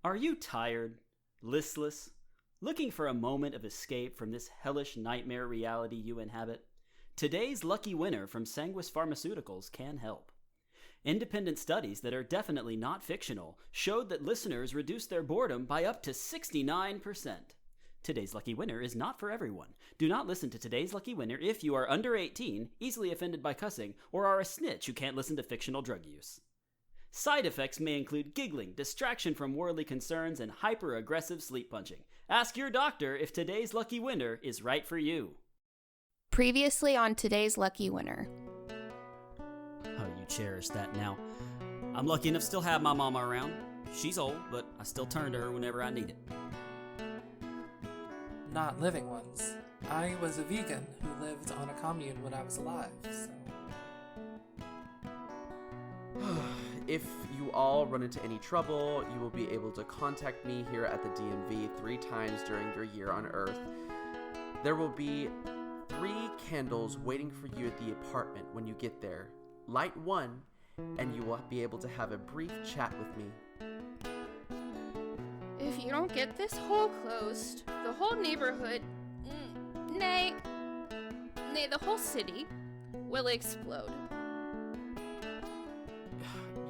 Are you tired, listless, looking for a moment of escape from this hellish nightmare reality you inhabit? Today's lucky winner from Sanguis Pharmaceuticals can help. Independent studies that are definitely not fictional showed that listeners reduced their boredom by up to 69%. Today's lucky winner is not for everyone. Do not listen to Today's Lucky Winner if you are under 18, easily offended by cussing, or are a snitch who can't listen to fictional drug use. Side effects may include giggling, distraction from worldly concerns, and hyper-aggressive sleep punching. Ask your doctor if Today's Lucky Winner is right for you. Previously on Today's Lucky Winner. Oh, you cherish that now. I'm lucky enough to still have my mama around. She's old, but I still turn to her whenever I need it. Not living ones. I was a vegan who lived on a commune when I was alive, so... If you all run into any trouble, you will be able to contact me here at the DMV 3 times during your year on Earth. There will be 3 candles waiting for you at the apartment when you get there. Light one, and you will be able to have a brief chat with me. If you don't get this hole closed, the whole neighborhood, nay, the whole city will explode.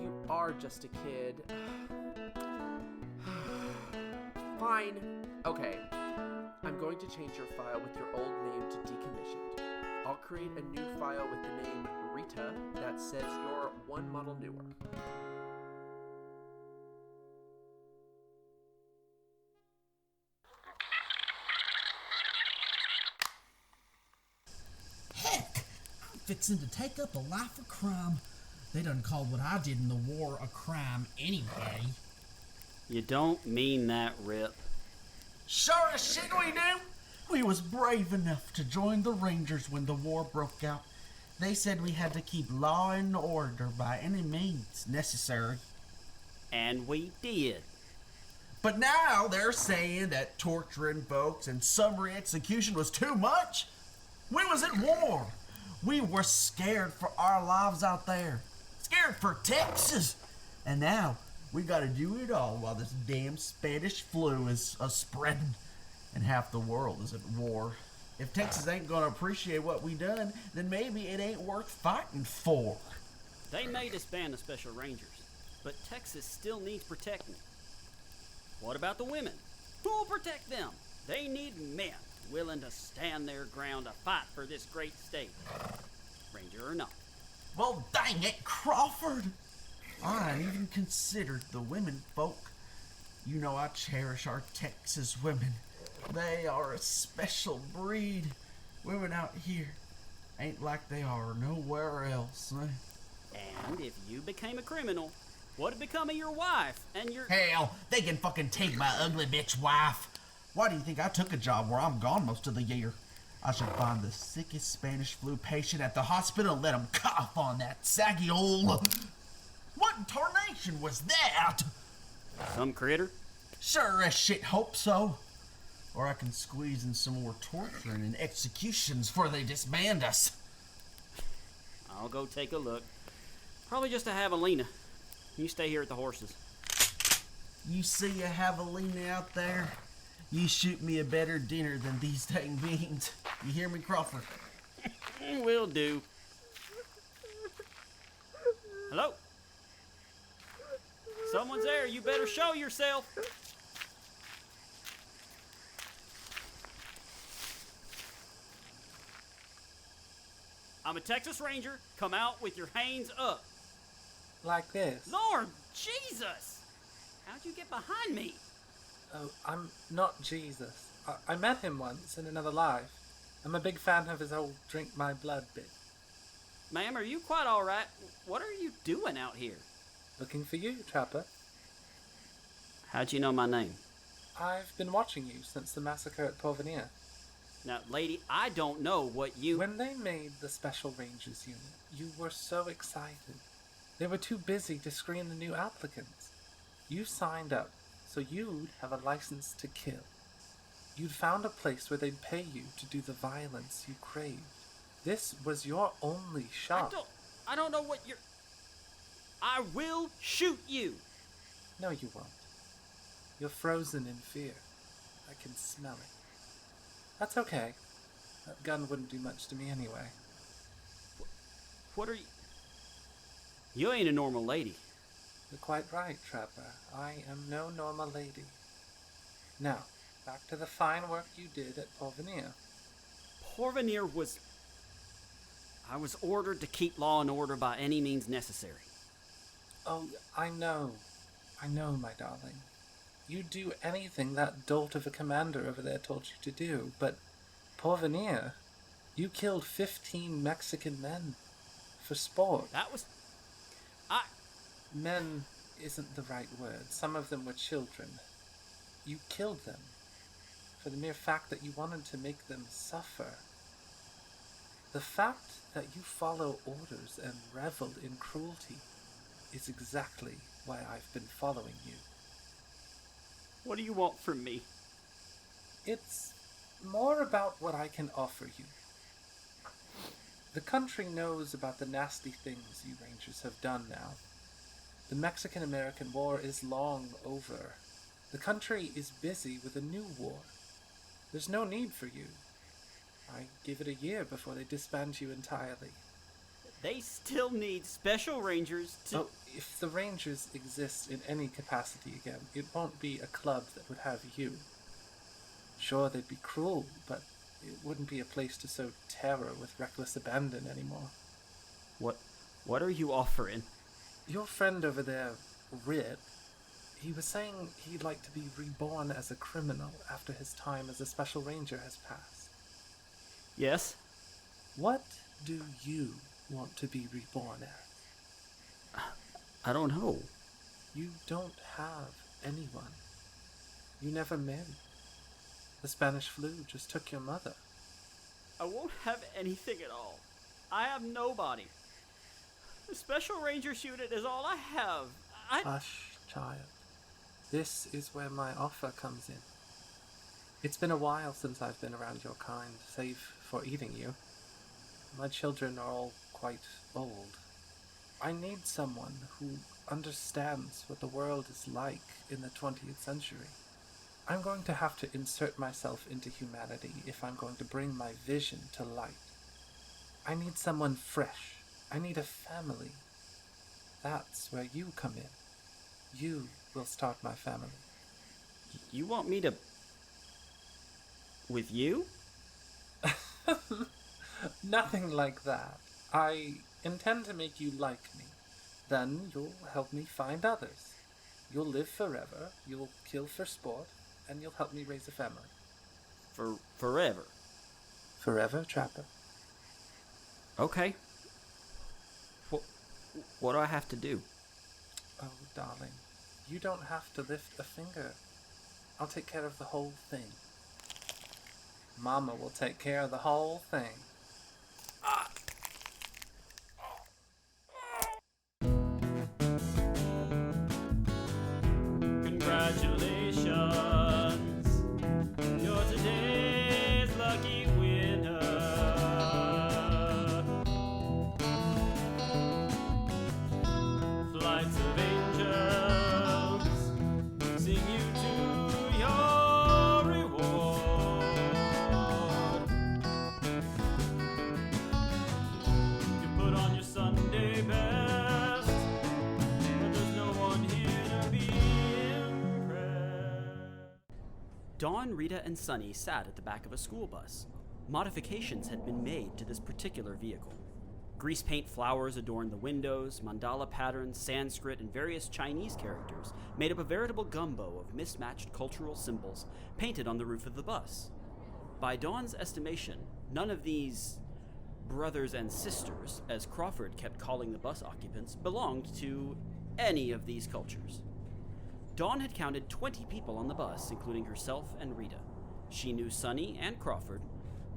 You are just a kid. Fine. Okay. I'm going to change your file with your old name to decommissioned. I'll create a new file with the name Rita that says you're 1 model newer. Heck, I'm fixing to take up a life of crime. They done called what I did in the war a crime anyway. You don't mean that, Rip. Sure as shit we do. We was brave enough to join the Rangers when the war broke out. They said we had to keep law and order by any means necessary. And we did. But now they're saying that torturing folks and summary execution was too much. We was at war. We were scared for our lives out there. Scared for Texas. And now we gotta do it all while this damn Spanish flu is spreading and half the world is at war. If Texas ain't gonna appreciate what we done, then maybe it ain't worth fighting for. They may disband the Special Rangers, but Texas still needs protecting. What about the women? Who'll protect them? They need men willing to stand their ground to fight for this great state. Ranger or not. Well, dang it, Crawford! I ain't even considered the women folk. You know I cherish our Texas women. They are a special breed. Women out here ain't like they are nowhere else. And if you became a criminal, what'd become of your wife and your... Hell, they can fucking take my ugly bitch wife. Why do you think I took a job where I'm gone most of the year? I should find the sickest Spanish flu patient at the hospital and let him cough on that saggy old... What in tarnation was that? Some critter? Sure as shit hope so. Or I can squeeze in some more torturing and executions before they disband us. I'll go take a look. Probably just a javelina. You stay here at the horses. You see a javelina out there? You shoot me a better dinner than these dang beans. You hear me, Crawford? Will do. Hello? Someone's there. You better show yourself. I'm a Texas Ranger. Come out with your hands up. Like this? Lord Jesus! How'd you get behind me? Oh, I'm not Jesus. I met him once in another life. I'm a big fan of his whole drink my blood bit. Ma'am, are you quite all right? What are you doing out here? Looking for you, Trapper. How'd you know my name? I've been watching you since the massacre at Porvenir. Now, lady, I don't know what you... When they made the Special Rangers unit, you were so excited. They were too busy to screen the new applicants. You signed up, so you'd have a license to kill. You'd found a place where they'd pay you to do the violence you craved. This was your only shot. I don't know what you're... I will shoot you! No, you won't. You're frozen in fear. I can smell it. That's okay. That gun wouldn't do much to me anyway. What are you... You ain't a normal lady. You're quite right, Trapper. I am no normal lady. Now, back to the fine work you did at Porvenir. Porvenir was... I was ordered to keep law and order by any means necessary. Oh, I know, my darling. You'd do anything that dolt of a commander over there told you to do, but Porvenir, you killed 15 Mexican men for sport. That was... Men isn't the right word. Some of them were children. You killed them for the mere fact that you wanted to make them suffer. The fact that you follow orders and reveled in cruelty is exactly why I've been following you. What do you want from me? It's more about what I can offer you. The country knows about the nasty things you Rangers have done now. The Mexican-American War is long over. The country is busy with a new war. There's no need for you. I give it a year before they disband you entirely. They still need special rangers to... Oh, if the Rangers exist in any capacity again, it won't be a club that would have you. Sure, they'd be cruel, but it wouldn't be a place to sow terror with reckless abandon anymore. What are you offering? Your friend over there, Rit, he was saying he'd like to be reborn as a criminal after his time as a special ranger has passed. Yes? What do you want to be reborn as? I don't know. You don't have anyone. You never married. The Spanish flu just took your mother. I won't have anything at all. I have nobody. The Special Rangers unit is all I have. Hush, child. This is where my offer comes in. It's been a while since I've been around your kind, save for eating you. My children are all quite old. I need someone who understands what the world is like in the 20th century. I'm going to have to insert myself into humanity if I'm going to bring my vision to light. I need someone fresh. I need a family. That's where you come in. You will start my family. You want me to... with you? Nothing like that. I intend to make you like me. Then you'll help me find others. You'll live forever, you'll kill for sport, and you'll help me raise a family. Forever? Forever, Trapper. Okay. What do I have to do? Oh, darling, you don't have to lift a finger. I'll take care of the whole thing. Mama will take care of the whole thing. Congratulations, you're today's lucky winner. Flights of angels sing you to your reward. You put on your Sunday best, but there's no one here to be impressed. Dawn, Rita, and Sunny sat at the back of a school bus. Modifications had been made to this particular vehicle. Grease paint flowers adorned the windows, mandala patterns, Sanskrit, and various Chinese characters made up a veritable gumbo of mismatched cultural symbols painted on the roof of the bus. By Dawn's estimation, none of these brothers and sisters, as Crawford kept calling the bus occupants, belonged to any of these cultures. Dawn had counted 20 people on the bus, including herself and Rita. She knew Sunny and Crawford,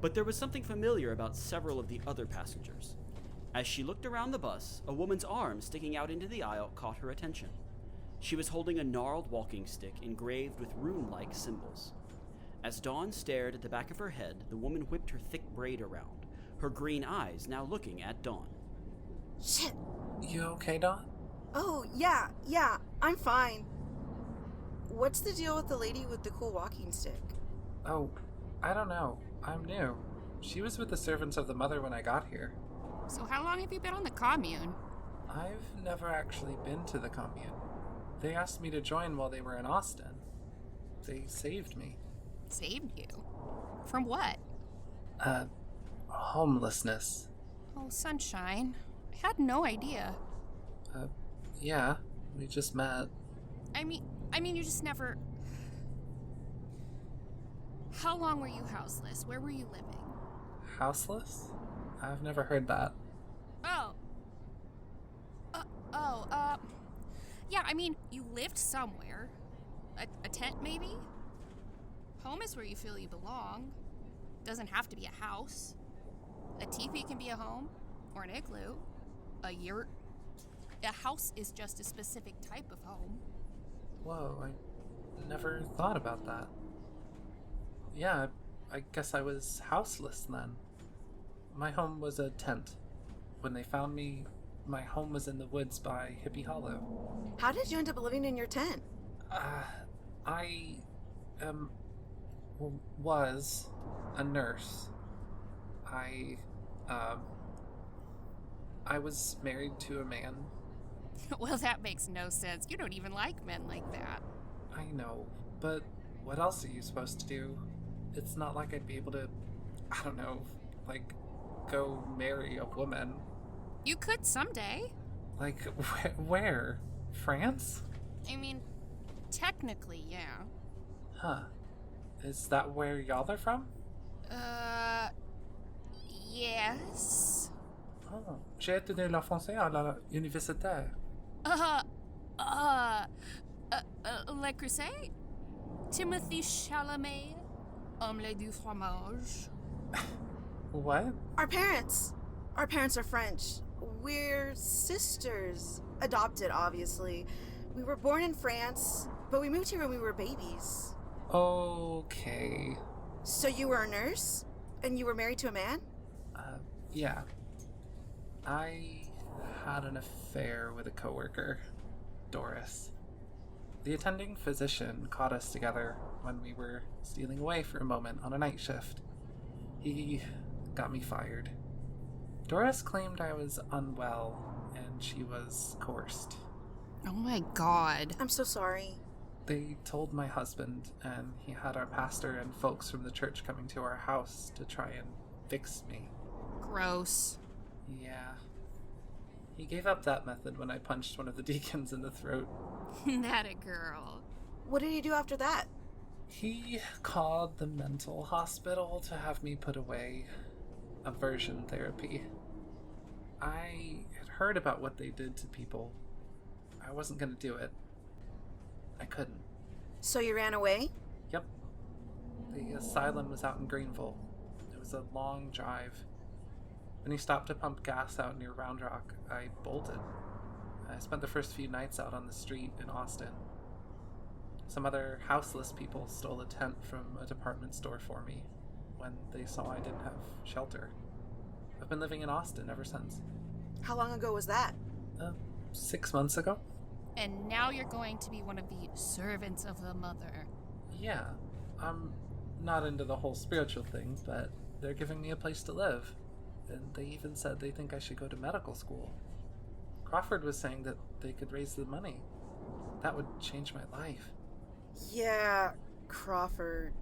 but there was something familiar about several of the other passengers. As she looked around the bus, a woman's arm sticking out into the aisle caught her attention. She was holding a gnarled walking stick engraved with rune-like symbols. As Dawn stared at the back of her head, the woman whipped her thick braid around, her green eyes now looking at Dawn. Shit. You okay, Dawn? Oh, yeah, I'm fine. What's the deal with the lady with the cool walking stick? Oh, I don't know. I'm new. She was with the servants of the mother when I got here. So how long have you been on the commune? I've never actually been to the commune. They asked me to join while they were in Austin. They saved me. Saved you? From what? Homelessness. Oh, sunshine. I had no idea. Yeah, we just met. I mean, you just never... How long were you houseless? Where were you living? Houseless? I've never heard that. Yeah, I mean, you lived somewhere. A tent, maybe? Home is where you feel you belong. Doesn't have to be a house. A teepee can be a home, or an igloo, a yurt. A house is just a specific type of home. Whoa, I never thought about that. Yeah, I guess I was houseless then. My home was a tent. When they found me, my home was in the woods by Hippie Hollow. How did you end up living in your tent? I was a nurse. I was married to a man. Well, that makes no sense. You don't even like men like that. I know, but what else are you supposed to do? It's not like I'd be able to, I don't know, like, go marry a woman. You could someday. Like, where? France? I mean, technically, yeah. Huh. Is that where y'all are from? Yes. Oh, j'ai étudié le français à l'université. Le Crusade? Timothy Chalamet? Omelette du fromage. What? Our parents are French. We're sisters. Adopted, obviously. We were born in France, but we moved here when we were babies. Okay. So you were a nurse? And you were married to a man? Yeah. I had an affair with a coworker, Doris. The attending physician caught us together when we were stealing away for a moment on a night shift. He got me fired. Doris claimed I was unwell, and she was coerced. Oh my god. I'm so sorry. They told my husband, and he had our pastor and folks from the church coming to our house to try and fix me. Gross. Yeah. He gave up that method when I punched one of the deacons in the throat. That a girl. What did he do after that? He called the mental hospital to have me put away. Aversion therapy. I had heard about what they did to people. I wasn't gonna do it. I couldn't. So you ran away? Yep. The asylum was out in Greenville. It was a long drive. When he stopped to pump gas out near Round Rock, I bolted. I spent the first few nights out on the street in Austin. Some other houseless people stole a tent from a department store for me when they saw I didn't have shelter. I've been living in Austin ever since. How long ago was that? 6 months ago? And now you're going to be one of the servants of the mother. Yeah. I'm not into the whole spiritual thing, but they're giving me a place to live. And they even said they think I should go to medical school. Crawford was saying that they could raise the money. That would change my life. Yeah, Crawford.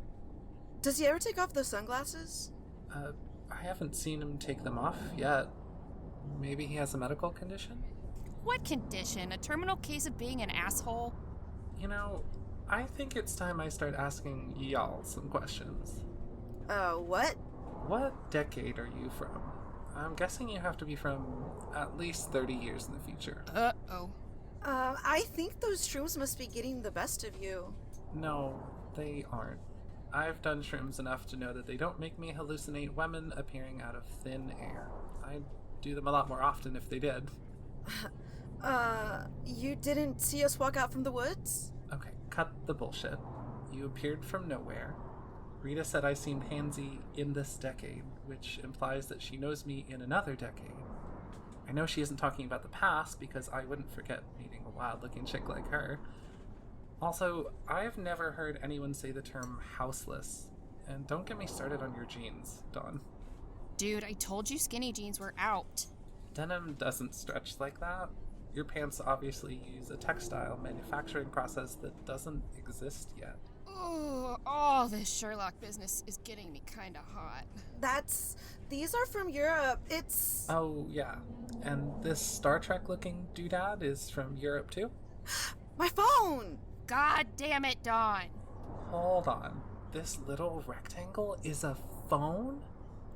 Does he ever take off those sunglasses? I haven't seen him take them off yet. Maybe he has a medical condition? What condition? A terminal case of being an asshole? You know, I think it's time I start asking y'all some questions. What? What decade are you from? I'm guessing you have to be from at least 30 years in the future. Uh-oh. I think those shrooms must be getting the best of you. No, they aren't. I've done shrooms enough to know that they don't make me hallucinate women appearing out of thin air. I'd do them a lot more often if they did. You didn't see us walk out from the woods? Okay, cut the bullshit. You appeared from nowhere. Rita said I seemed handsy in this decade, which implies that she knows me in another decade. I know she isn't talking about the past because I wouldn't forget meeting a wild-looking chick like her. Also, I've never heard anyone say the term houseless. And don't get me started on your jeans, Dawn. Dude, I told you skinny jeans were out. Denim doesn't stretch like that. Your pants obviously use a textile manufacturing process that doesn't exist yet. Ooh, all this Sherlock business is getting me kinda hot. These are from Europe. It's... Oh, yeah. And this Star Trek looking doodad is from Europe too? My phone! God damn it, Dawn. Hold on. This little rectangle is a phone?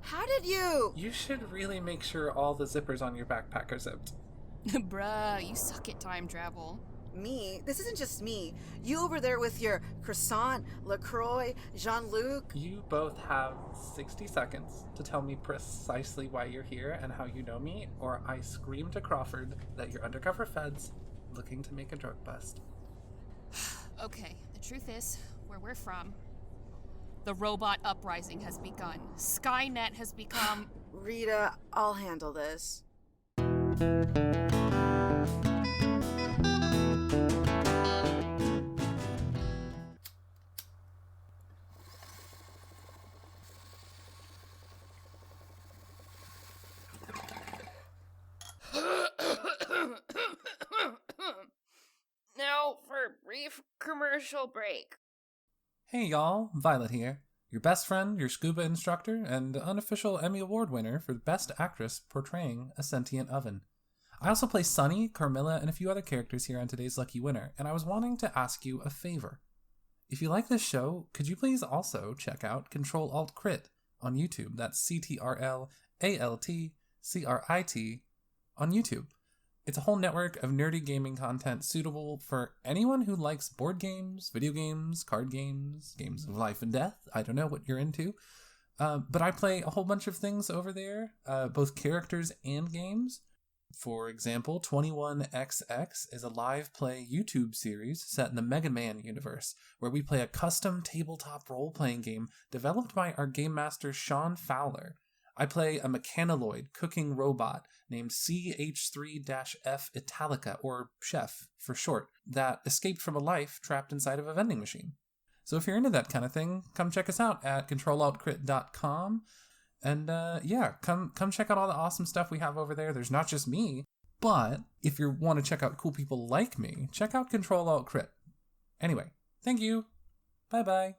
How did you? You should really make sure all the zippers on your backpack are zipped. Bruh, you suck at time travel. Me? This isn't just me. You over there with your croissant, LaCroix, Jean-Luc. You both have 60 seconds to tell me precisely why you're here and how you know me, or I scream to Crawford that you're undercover feds looking to make a drug bust. Okay, the truth is, where we're from, the robot uprising has begun. Skynet has become... Rita, I'll handle this. Now for a brief commercial break. Hey y'all, Violet here. Your best friend, your scuba instructor, and unofficial Emmy Award winner for Best Actress portraying a sentient oven. I also play Sunny, Carmilla, and a few other characters here on today's Lucky Winner, and I was wanting to ask you a favor. If you like this show, could you please also check out CtrlAltCrit on YouTube? That's CtrlAltCrit on YouTube. It's a whole network of nerdy gaming content suitable for anyone who likes board games, video games, card games, games of life and death. I don't know what you're into. But I play a whole bunch of things over there, both characters and games. For example, 21XX is a live play YouTube series set in the Mega Man universe, where we play a custom tabletop role-playing game developed by our game master Sean Fowler. I play a mechanaloid cooking robot named CH3-F Italica, or Chef for short, that escaped from a life trapped inside of a vending machine. So if you're into that kind of thing, come check us out at CtrlAltCrit.com. And come check out all the awesome stuff we have over there. There's not just me, but if you want to check out cool people like me, check out CtrlAltCrit. Anyway, thank you. Bye-bye.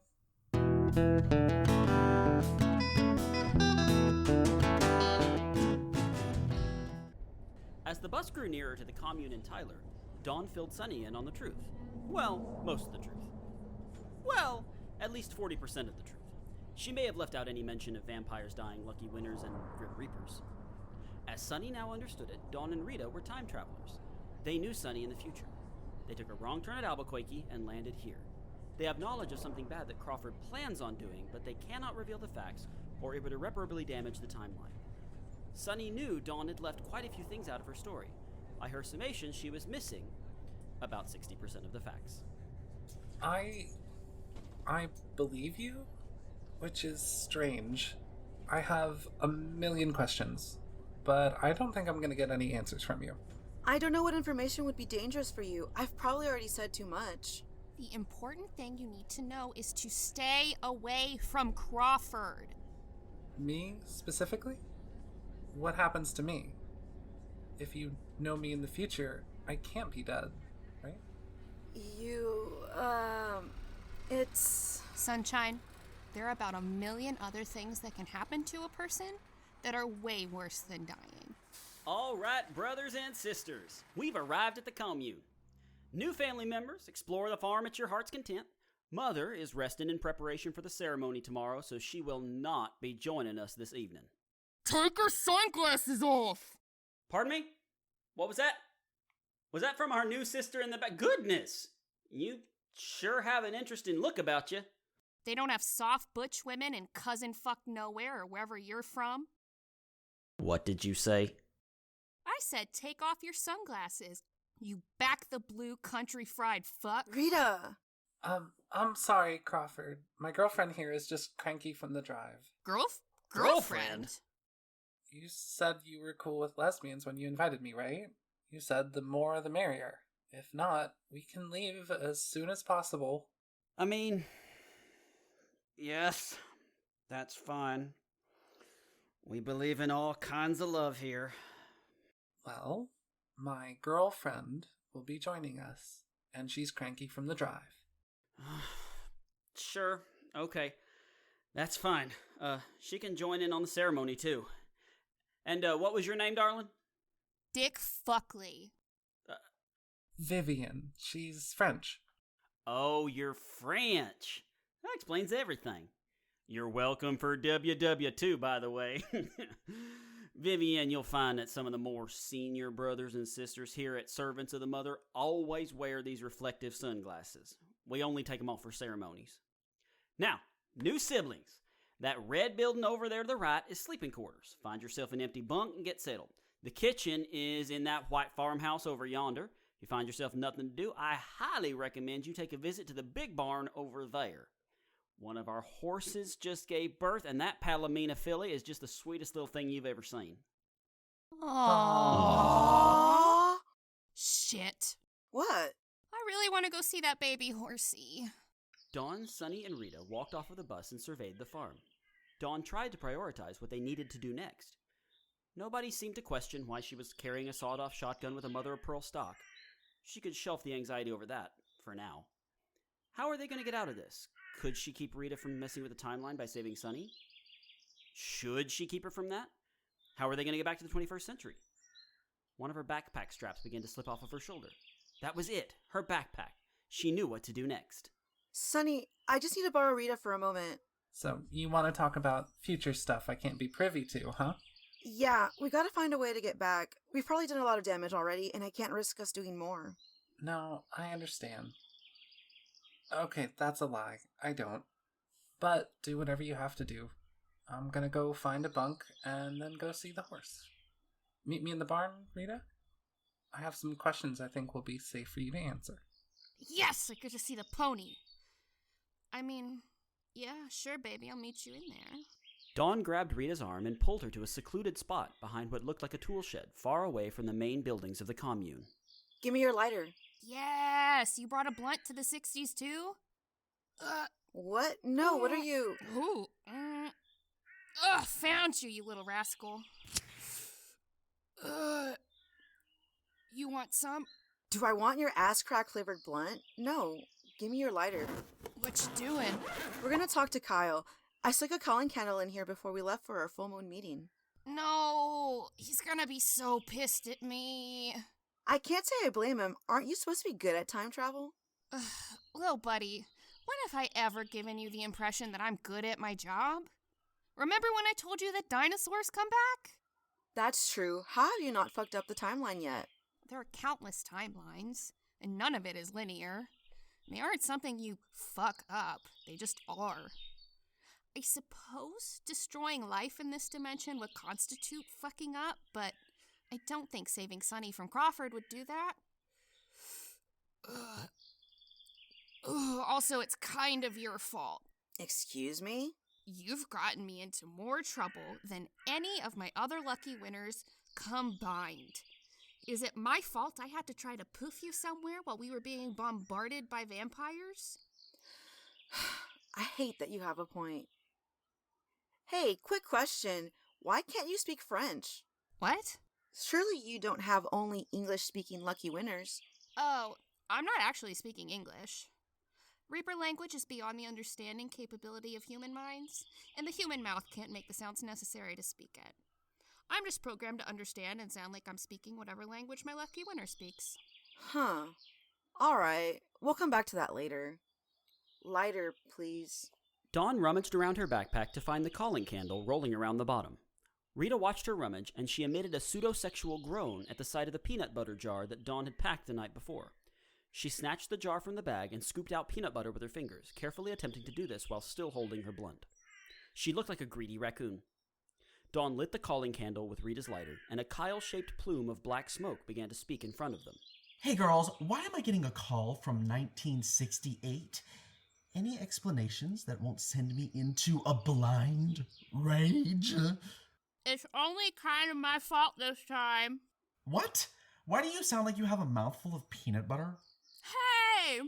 As the bus grew nearer to the commune in Tyler, Dawn filled Sunny in on the truth. Well, most of the truth. Well, at least 40% of the truth. She may have left out any mention of vampires dying, lucky winners, and grim reapers. As Sunny now understood it, Dawn and Rita were time travelers. They knew Sunny in the future. They took a wrong turn at Albuquerque and landed here. They have knowledge of something bad that Crawford plans on doing, but they cannot reveal the facts or it would irreparably damage the timeline. Sunny knew Dawn had left quite a few things out of her story. By her summation, she was missing about 60% of the facts. I believe you, which is strange. I have a million questions, but I don't think I'm going to get any answers from you. I don't know what information would be dangerous for you. I've probably already said too much. The important thing you need to know is to stay away from Crawford. Me, specifically? What happens to me? If you know me in the future, I can't be dead, right? It's... Sunshine, there are about 1 million other things that can happen to a person that are way worse than dying. All right, brothers and sisters, we've arrived at the commune. New family members, explore the farm at your heart's content. Mother is resting in preparation for the ceremony tomorrow, so she will not be joining us this evening. Take your sunglasses off! Pardon me? What was that? Was that from our new sister in the back? Goodness! You sure have an interesting look about you. They don't have soft butch women in cousin fuck nowhere or wherever you're from. What did you say? I said take off your sunglasses, you back the blue country fried fuck. Rita! I'm sorry, Crawford. My girlfriend here is just cranky from the drive. Girlfriend? You said you were cool with lesbians when you invited me, right? You said the more the merrier. If not, we can leave as soon as possible. I mean, yes, that's fine. We believe in all kinds of love here. Well, my girlfriend will be joining us, and she's cranky from the drive. Sure, okay. That's fine. She can join in on the ceremony, too. And, what was your name, darling? Dick Fuckley. Vivian. She's French. Oh, you're French. That explains everything. You're welcome for WW2, by the way. Vivian, you'll find that some of the more senior brothers and sisters here at Servants of the Mother always wear these reflective sunglasses. We only take them off for ceremonies. Now, new siblings. That red building over there to the right is sleeping quarters. Find yourself an empty bunk and get settled. The kitchen is in that white farmhouse over yonder. If you find yourself nothing to do, I highly recommend you take a visit to the big barn over there. One of our horses just gave birth, and that Palomino filly is just the sweetest little thing you've ever seen. Aww. Shit. What? I really want to go see that baby horsey. Dawn, Sunny, and Rita walked off of the bus and surveyed the farm. Dawn tried to prioritize what they needed to do next. Nobody seemed to question why she was carrying a sawed-off shotgun with a mother-of-pearl stock. She could shelf the anxiety over that, for now. How are they going to get out of this? Could she keep Rita from messing with the timeline by saving Sunny? Should she keep her from that? How are they going to get back to the 21st century? One of her backpack straps began to slip off of her shoulder. That was it, her backpack. She knew what to do next. Sunny, I just need to borrow Rita for a moment. So, you want to talk about future stuff I can't be privy to, huh? Yeah, we gotta find a way to get back. We've probably done a lot of damage already, and I can't risk us doing more. No, I understand. Okay, that's a lie. I don't. But do whatever you have to do. I'm gonna go find a bunk and then go see the horse. Meet me in the barn, Rita? I have some questions I think will be safe for you to answer. Yes, I get to see the pony. I mean, yeah, sure, baby, I'll meet you in there. Dawn grabbed Rita's arm and pulled her to a secluded spot behind what looked like a tool shed, far away from the main buildings of the commune. Give me your lighter. Yes, you brought a blunt to the 60s too? What? No, what are you? Ooh. Found you, you little rascal. You want some? Do I want your ass crack flavored blunt? No. Give me your lighter. What you doing? We're gonna talk to Kyle. I stuck a calling candle in here before we left for our full moon meeting. No, he's gonna be so pissed at me. I can't say I blame him. Aren't you supposed to be good at time travel? Little buddy, when have I ever given you the impression that I'm good at my job? Remember when I told you that dinosaurs come back? That's true. How have you not fucked up the timeline yet? There are countless timelines, and none of it is linear. They aren't something you fuck up, they just are. I suppose destroying life in this dimension would constitute fucking up, but I don't think saving Sunny from Crawford would do that. Also, it's kind of your fault. Excuse me? You've gotten me into more trouble than any of my other lucky winners combined. Is it my fault I had to try to poof you somewhere while we were being bombarded by vampires? I hate that you have a point. Hey, quick question. Why can't you speak French? What? Surely you don't have only English-speaking lucky winners. Oh, I'm not actually speaking English. Reaper language is beyond the understanding capability of human minds, and the human mouth can't make the sounds necessary to speak it. I'm just programmed to understand and sound like I'm speaking whatever language my lucky winner speaks. Huh. Alright, we'll come back to that later. Lighter, please. Dawn rummaged around her backpack to find the calling candle rolling around the bottom. Rita watched her rummage, and she emitted a pseudo-sexual groan at the sight of the peanut butter jar that Dawn had packed the night before. She snatched the jar from the bag and scooped out peanut butter with her fingers, carefully attempting to do this while still holding her blunt. She looked like a greedy raccoon. Dawn lit the calling candle with Rita's lighter, and a Kyle-shaped plume of black smoke began to speak in front of them. Hey girls, why am I getting a call from 1968? Any explanations that won't send me into a blind rage? It's only kind of my fault this time. What? Why do you sound like you have a mouthful of peanut butter? Hey!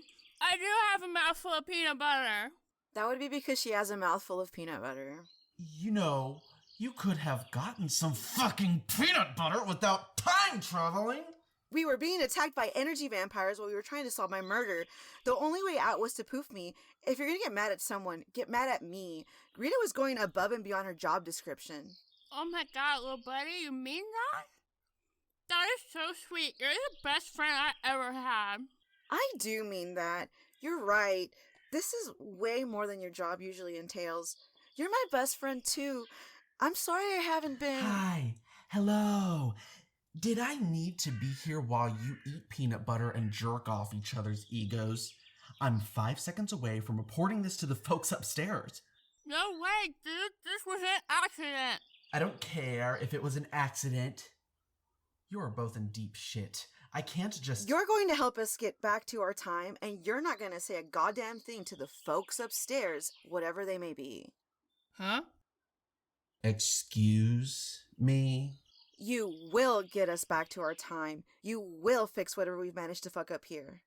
I do have a mouthful of peanut butter. That would be because she has a mouthful of peanut butter. You know, you could have gotten some fucking peanut butter without time traveling. We were being attacked by energy vampires while we were trying to solve my murder. The only way out was to poof me. If you're gonna get mad at someone, get mad at me. Rita was going above and beyond her job description. Oh my god, little buddy, you mean that? That is so sweet. You're the best friend I ever had. I do mean that. You're right. This is way more than your job usually entails. You're my best friend too. I'm sorry I haven't been... Hi. Hello. Did I need to be here while you eat peanut butter and jerk off each other's egos? I'm 5 seconds away from reporting this to the folks upstairs. No way, dude. This was an accident. I don't care if it was an accident. You are both in deep shit. I can't just... You're going to help us get back to our time, and you're not going to say a goddamn thing to the folks upstairs, whatever they may be. Huh? Excuse me? You will get us back to our time. You will fix whatever we've managed to fuck up here.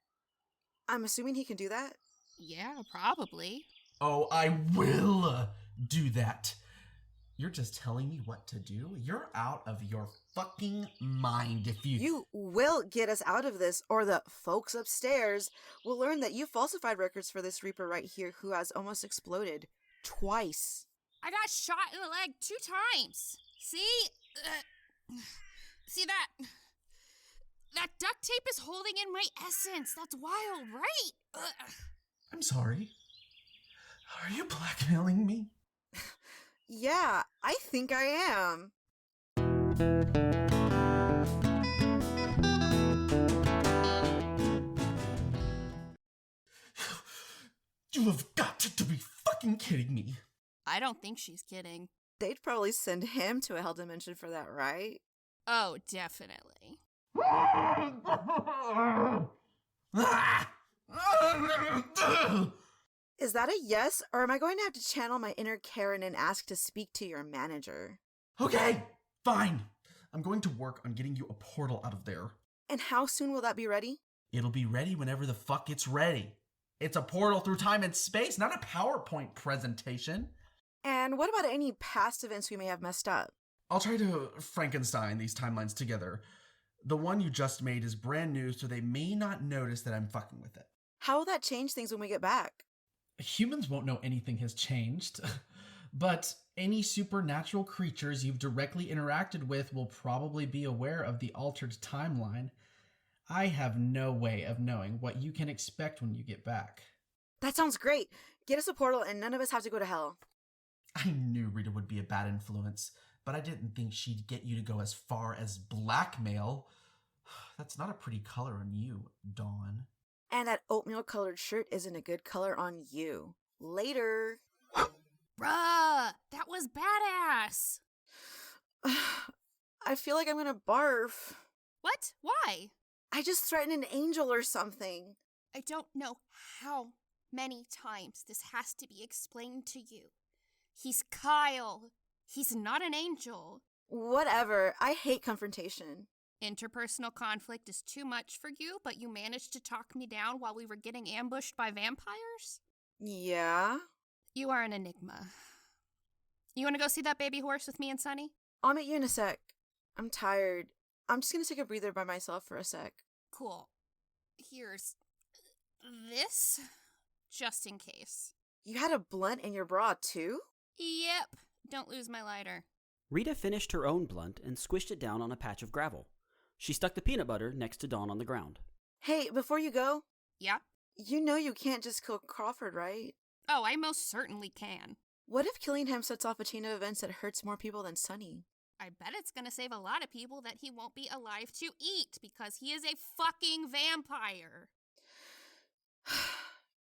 I'm assuming he can do that? Yeah, probably. Oh, I will do that. You're just telling me what to do? You're out of your fucking mind if you... You will get us out of this, or the folks upstairs will learn that you falsified records for this Reaper right here who has almost exploded. Twice. I got shot in the leg 2 times. See? See that? That duct tape is holding in my essence. That's wild, right? I'm sorry. Are you blackmailing me? Yeah, I think I am. You have got to be fucking kidding me. I don't think she's kidding. They'd probably send him to a hell dimension for that, right? Oh, definitely. Is that a yes, or am I going to have to channel my inner Karen and ask to speak to your manager? Okay, fine. I'm going to work on getting you a portal out of there. And how soon will that be ready? It'll be ready whenever the fuck it's ready. It's a portal through time and space, not a PowerPoint presentation. And what about any past events we may have messed up? I'll try to Frankenstein these timelines together. The one you just made is brand new, so they may not notice that I'm fucking with it. How will that change things when we get back? Humans won't know anything has changed, but any supernatural creatures you've directly interacted with will probably be aware of the altered timeline. I have no way of knowing what you can expect when you get back. That sounds great. Get us a portal and none of us have to go to hell. I knew Rita would be a bad influence, but I didn't think she'd get you to go as far as blackmail. That's not a pretty color on you, Dawn. And that oatmeal-colored shirt isn't a good color on you. Later. Bruh, that was badass. I feel like I'm gonna barf. What? Why? I just threatened an angel or something. I don't know how many times this has to be explained to you. He's Kyle. He's not an angel. Whatever. I hate confrontation. Interpersonal conflict is too much for you, but you managed to talk me down while we were getting ambushed by vampires? Yeah? You are an enigma. You want to go see that baby horse with me and Sunny? I'll meet you in a sec. I'm tired. I'm just gonna take a breather by myself for a sec. Cool. Here's this, just in case. You had a blunt in your bra, too? Yep. Don't lose my lighter. Rita finished her own blunt and squished it down on a patch of gravel. She stuck the peanut butter next to Dawn on the ground. Hey, before you go, Yeah? you know you can't just kill Crawford, right? Oh, I most certainly can. What if killing him sets off a chain of events that hurts more people than Sunny? I bet it's gonna save a lot of people that he won't be alive to eat because he is a fucking vampire.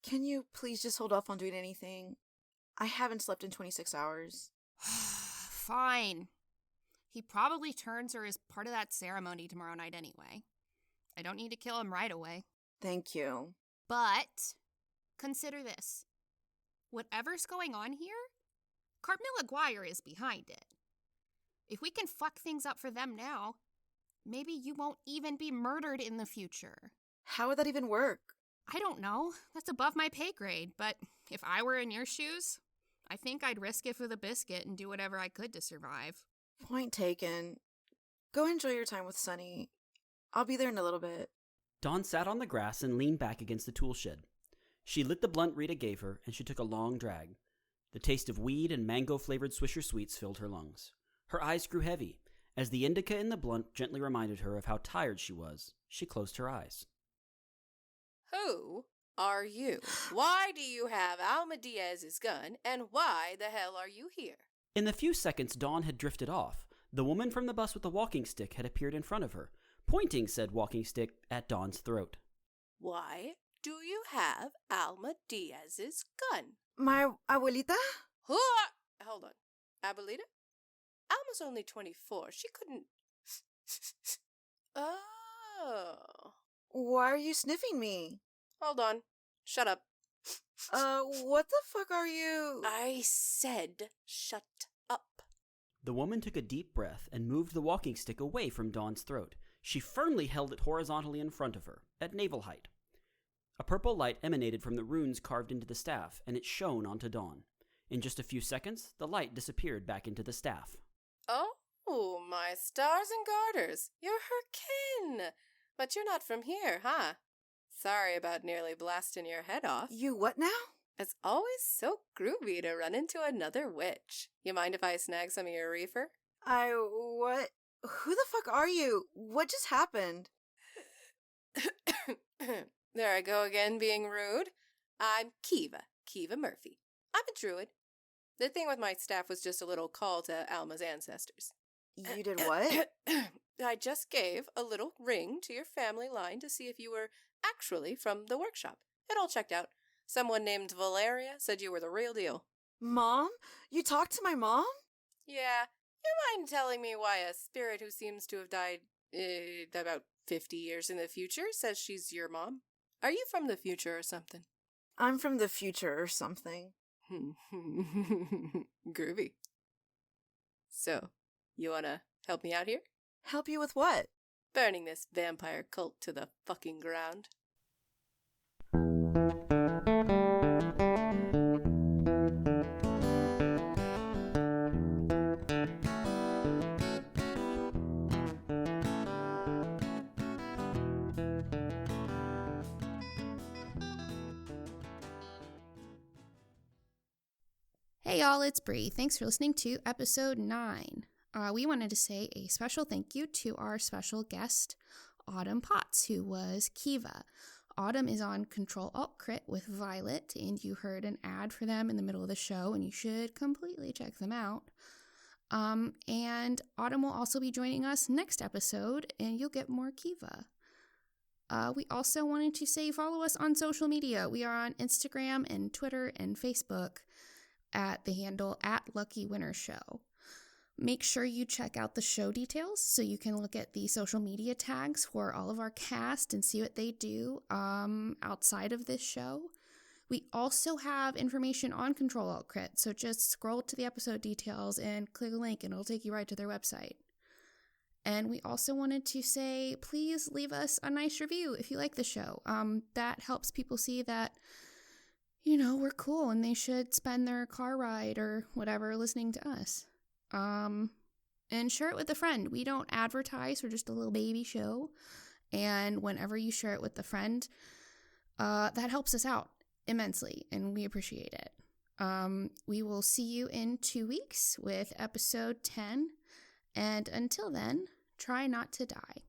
Can you please just hold off on doing anything? I haven't slept in 26 hours. Fine. He probably turns or is part of that ceremony tomorrow night anyway. I don't need to kill him right away. Thank you. But consider this. Whatever's going on here, Cartmill Aguirre is behind it. If we can fuck things up for them now, maybe you won't even be murdered in the future. How would that even work? I don't know. That's above my pay grade, but if I were in your shoes, I think I'd risk it for the biscuit and do whatever I could to survive. Point taken. Go enjoy your time with Sunny. I'll be there in a little bit. Dawn sat on the grass and leaned back against the tool shed. She lit the blunt Rita gave her, and she took a long drag. The taste of weed and mango-flavored Swisher Sweets filled her lungs. Her eyes grew heavy. As the indica in the blunt gently reminded her of how tired she was, she closed her eyes. Who are you? Why do you have Alma Diaz's gun, and why the hell are you here? In the few seconds Dawn had drifted off, the woman from the bus with the walking stick had appeared in front of her, pointing said walking stick at Dawn's throat. Why do you have Alma Diaz's gun? My abuelita? Hold on. Abuelita? Alma's only 24. She couldn't... Oh. Why are you sniffing me? Hold on. Shut up. What the fuck are you? I said shut up. The woman took a deep breath and moved the walking stick away from Dawn's throat. She firmly held it horizontally in front of her, at navel height. A purple light emanated from the runes carved into the staff, and it shone onto Dawn. In just a few seconds, the light disappeared back into the staff. Oh, my stars and garters. You're her kin. But you're not from here, huh? Sorry about nearly blasting your head off. You what now? It's always so groovy to run into another witch. You mind if I snag some of your reefer? What? Who the fuck are you? What just happened? There I go again, being rude. I'm Kiva Murphy. I'm a druid. The thing with my staff was just a little call to Alma's ancestors. You did what? I just gave a little ring to your family line to see if you were actually from the workshop. It all checked out. Someone named Valeria said you were the real deal. Mom? You talked to my mom? Yeah. You mind telling me why a spirit who seems to have died about 50 years in the future says she's your mom? Are you from the future or something? I'm from the future or something. Groovy. So, you wanna help me out here? Help you with what? Burning this vampire cult to the fucking ground. Hey y'all, it's Bree. Thanks for listening to episode 9. We wanted to say a special thank you to our special guest, Autumn Potts, who was Kiva. Autumn is on CtrlAltCrit with Violet, and you heard an ad for them in the middle of the show, and you should completely check them out. And Autumn will also be joining us next episode, and you'll get more Kiva. We also wanted to say follow us on social media. We are on Instagram and Twitter and Facebook at the handle @LuckyWinnerShow. Make sure you check out the show details so you can look at the social media tags for all of our cast and see what they do outside of this show. We also have information on CtrlAltCrit, so just scroll to the episode details and click a link and it'll take you right to their website. And we also wanted to say, please leave us a nice review if you like the show. That helps people see that, you know, we're cool and they should spend their car ride or whatever listening to us. And share it with a friend. We don't advertise, we're just a little baby show. And whenever you share it with a friend, that helps us out immensely and we appreciate it. We will see you in 2 weeks with episode 10. And until then, try not to die.